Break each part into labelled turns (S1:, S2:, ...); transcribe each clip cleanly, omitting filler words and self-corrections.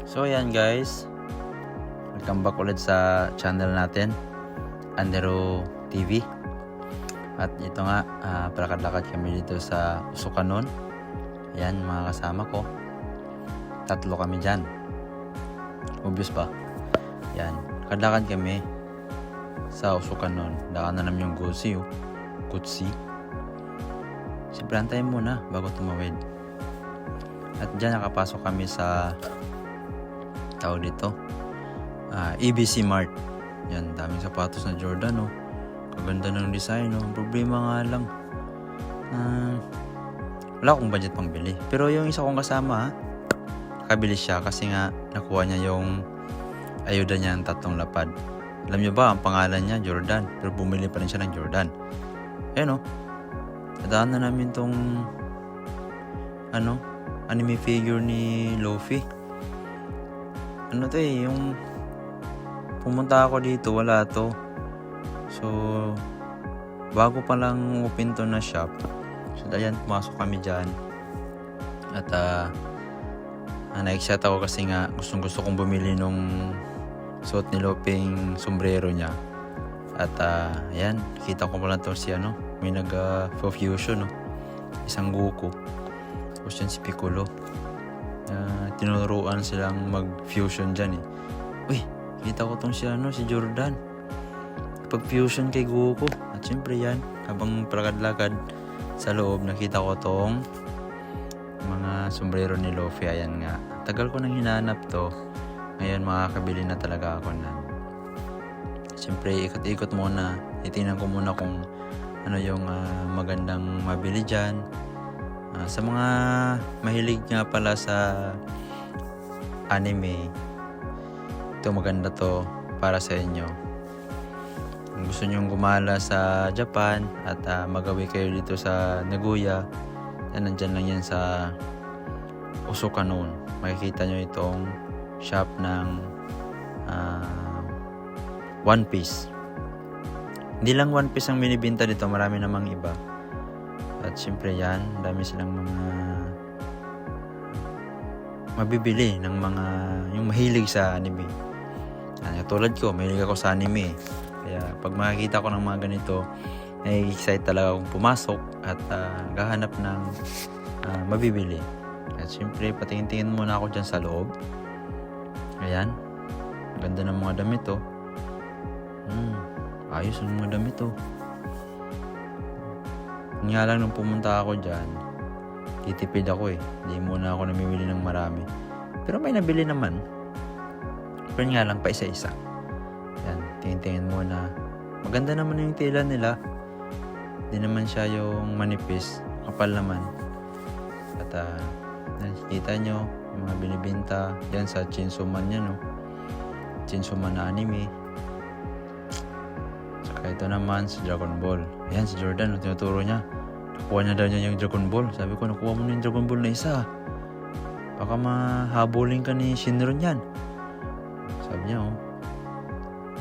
S1: So ayan guys, welcome back ulit sa channel natin, Andero TV. At ito nga, palakad-lakad kami dito sa Usucanon. Ayan mga kasama ko, 3 kami dyan. Obvious ba? Ayan, lakad-lakad kami sa Usucanon. Daan na namin yung Kutsi. Siyempre antayin muna bago tumawid. At dyan nakapasok kami sa tawag dito, EBC Mart. Yan, daming sapatos na Jordan, oh. Kaganda ng design, oh. Ang problema nga lang, wala akong budget pang bili. Pero yung isa kong kasama, nakabili siya kasi nga nakuha niya yung ayuda niya ng 3 lapad. Alam niyo ba, ang pangalan niya Jordan, pero bumili pa rin siya ng Jordan. Ayan, oh. Nadaan na namin tong anime figure ni Luffy. Ano to yung pumunta ako dito, wala to. So bago pa lang open to na shop. So ayan, pumasok kami dyan. At na-excite ako kasi nga gusto kong bumili nung suot ni Luffy sombrero niya. At ayan, kita ko pala to si may nag-fusion, no? Isang Goku. Tapos yan si Piccolo. Tinuruan silang mag-fusion dyan, eh. Uy, kita ko tong si Jordan. Pag-fusion kay Goku. At syempre yan, habang palakad-lakad sa loob, nakita ko tong mga sombrero ni Luffy. Ayan nga. Tagal ko nang hinanap to. Ngayon makakabili na talaga ako na. Syempre, ikot-ikot muna. Itingnan ko muna kung ano yung magandang mabili dyan. Sa mga mahilig nga pala sa anime, ito maganda to para sa inyo. Kung gusto nyong gumala sa Japan at magawi kayo dito sa Nagoya, nandyan lang yan sa Usucanon. Makikita nyo itong shop ng One Piece. Hindi lang One Piece ang binibinta dito, marami namang iba. At syempre yan, dami silang mga mabibili ng mga yung mahilig sa anime. Tulad ko, mahilig ako sa anime. Kaya pag makikita ko ng mga ganito, nai-excite talaga akong pumasok at gahanap ng mabibili. At syempre, patingin-tingin muna ako dyan sa loob. Ayan, ganda ng mga damit, oh. Ayos ang mga damit, oh. Nga lang nung pumunta ako dyan, titipid ako, eh. Hindi muna ako namimili ng marami. Pero may nabili naman. Pero nga lang pa isa-isa. Yan, tingin-tingin muna. Maganda naman yung tela nila. Hindi naman siya yung manipis. Kapal naman. At nakikita nyo yung mga binibinta yan sa Chainsaw Man yan, no? Chainsaw Man na anime. Saka ito naman si Dragon Ball. Ayan si Jordan, tinuturo niya. Nakuha niya daw niya yung Dragon Ball. Sabi ko, nakuha mo na yung Dragon Ball na isa. Baka mahabulin ka ni Shenron yan. Sabi niya, oh.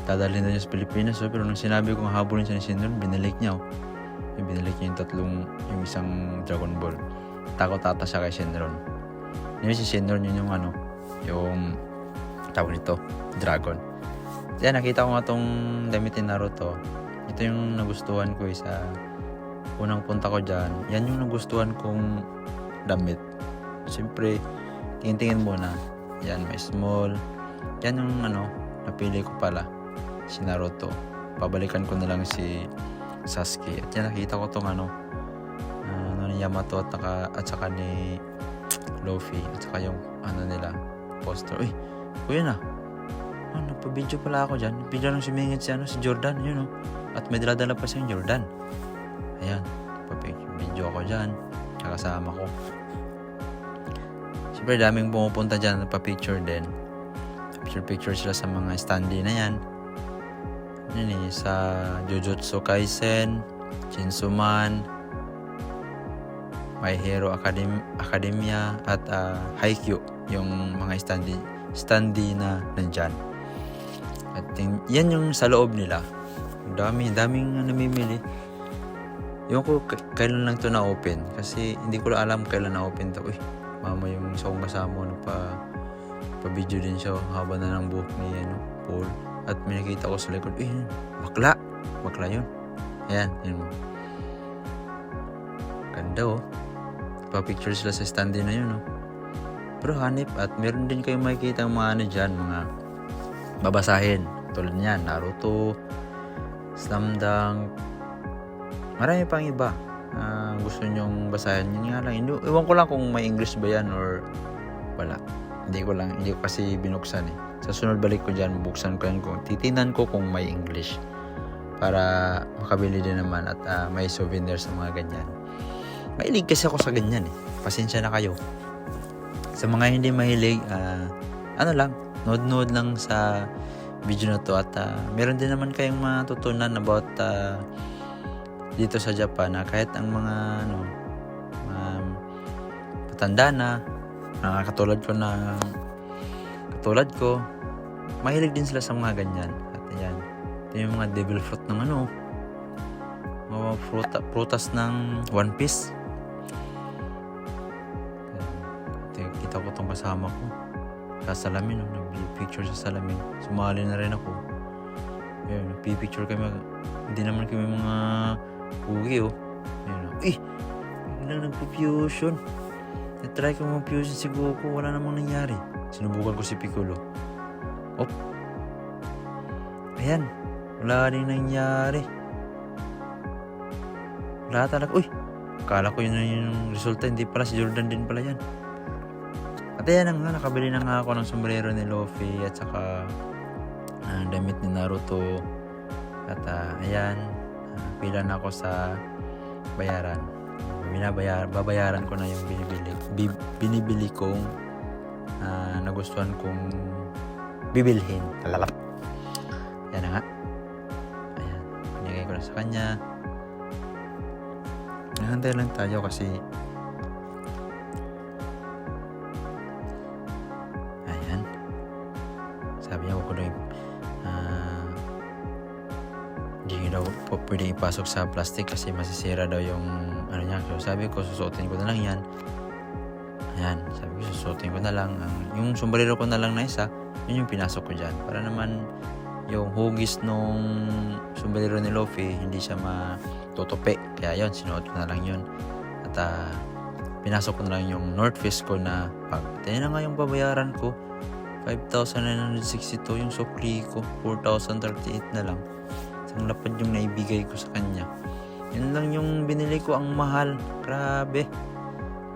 S1: Dadalhin na niya sa Pilipinas, oh. Pero nung sinabi kong habulin siya ni Shenron, binalik niya, oh. Binalik niya yung isang Dragon Ball. Takot-tata siya kay Shenron. Hindi si Shenron yun yung tawag nito, Dragon. Kaya nakita ko nga tong damit ni Naruto. Ito yung nagustuhan ko, sa unang punta ko dyan. Yan yung nagustuhan kong damit. Siyempre, tingin-tingin muna. Yan, may small. Yan yung napili ko pala. Si Naruto. Pabalikan ko na lang si Sasuke. At yan, nakita ko tong ni Yamato at saka ni Luffy. At saka yung nila, poster. Uy, kuya na. Nagpa-video pala ako dyan. Bigla nang sumingit si Jordan. Yun, oh. At may dala-dala pa siyang Jordan. Ayan. Nagpa-video ako dyan. Kasama ko. Siyempre, daming pumupunta dyan. Nagpa-picture din. Picture sila sa mga standee na yan. Yan, sa Jujutsu Kaisen, Chainsaw Man, My Hero Academia, at Haikyuu. Yung mga standee na nandyan. At yan yung sa loob nila. Daming namimili. Yung ko kailan lang to na-open. Kasi hindi ko lang alam kailan na-open to. Uy, mama yung isa kong kasama nagpa-video din siya, haba na ng buhok ni Paul. At may nakita ko sa likod, bakla. Bakla yun. Ayan, yun mo. Ganda Pa-picture sila sa stand na yun Pero hanip, at meron din kayong makikita mga dyan, mga babasahin. Tulad niyan, Naruto, Slam Dunk, marami pang iba. Gusto nyong basahin, yun nga lang. Iwan ko lang kung may English ba yan or wala. Hindi ko kasi binuksan Sa sunod balik ko dyan, buksan ko yan, titingnan ko kung may English para makabili din naman at may souvenir sa mga ganyan. Mahilig kasi ako sa ganyan Pasensya na kayo. Sa mga hindi mahilig, nood lang sa video na to at meron din naman kayong matutunan about dito sa Japan kahit ang mga patanda na katulad ko mahilig din sila sa mga ganyan. At ayan, ito yung mga devil fruit ng mga prutas ng One Piece. Kita ko tong kasama ko sa salamin nag-picture sa salamin, sumali na rin ako. Ayun, nagpipicture kami, hindi naman kami mga ugi biglang nagpo-fusion. Na-try ko mag-fusion si Goku, wala namang nangyari. Sinubukan ko si Piccolo. Ayan, wala rin nangyari. Wala talaga. Akala ko yun yung resulta, hindi pala, si Jordan din pala yan. At ayan nakabili na nga ako ng sombrero ni Luffy at saka damit ni Naruto. At ayan, pila na ako sa bayaran. Babayaran ko na yung binibili kong nagustuhan kong bibilhin. Talalap. Yan na nga. Ayan, pinigay ko na sa kanya. Nahantay lang tayo kasi ayan, sabi niya ko daw hindi daw po pwede ipasok sa plastic kasi masisira daw yung niya. So sabi ko susuotin ko na lang yan. Ayan, sabi ko susuotin ko na lang yung sombrero ko na lang na isa, yun yung pinasok ko dyan para naman yung hugis nung sombrero ni Luffy hindi siya matutupi. Kaya yun, sinuot ko na lang yun. At pinasok ko na lang yung North Face ko na pag. Tayo na nga yung babayaran ko. 5,962 yung sukli ko. 4,038 na lang. Isang lapad yung naibigay ko sa kanya. Yun lang yung binili ko, ang mahal. Grabe.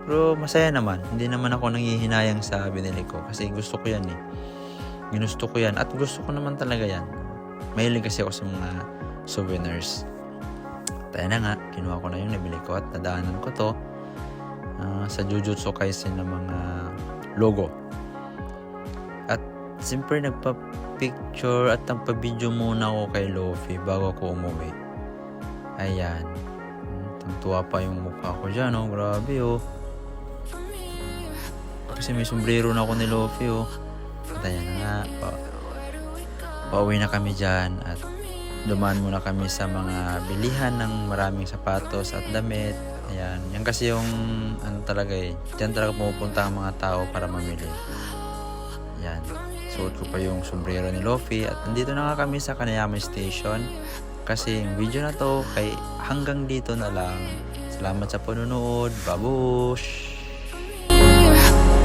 S1: Pero masaya naman. Hindi naman ako nanghihinayang sa binili ko. Kasi gusto ko yan Ginusto ko yan. At gusto ko naman talaga yan. Mahilig kasi ako sa mga souvenirs. Tayo na nga. Kinuha ko na yung nabili ko. At nadaanan ko to sa Jujutsu Kaisen ng mga logo. At siyempre nagpa-picture at nagpa-video muna ako kay Luffy bago ako umuwi. Ayan. Tangtuwa pa yung mukha ko dyan. Grabe Kasi may sombrero na ako ni Luffy At ayan na nga, pauwi na kami dyan at dumaan muna kami sa mga bilihan ng maraming sapatos at damit. Ayan, yan kasi yung talaga dyan talaga pumupunta ang mga tao para mamili. Ayan, suot ko pa yung sombrero ni Luffy at nandito na nga kami sa Kaneyama Station. Kasi yung video na to hanggang dito na lang. Salamat sa panonood. Babush!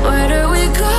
S2: Where do we go?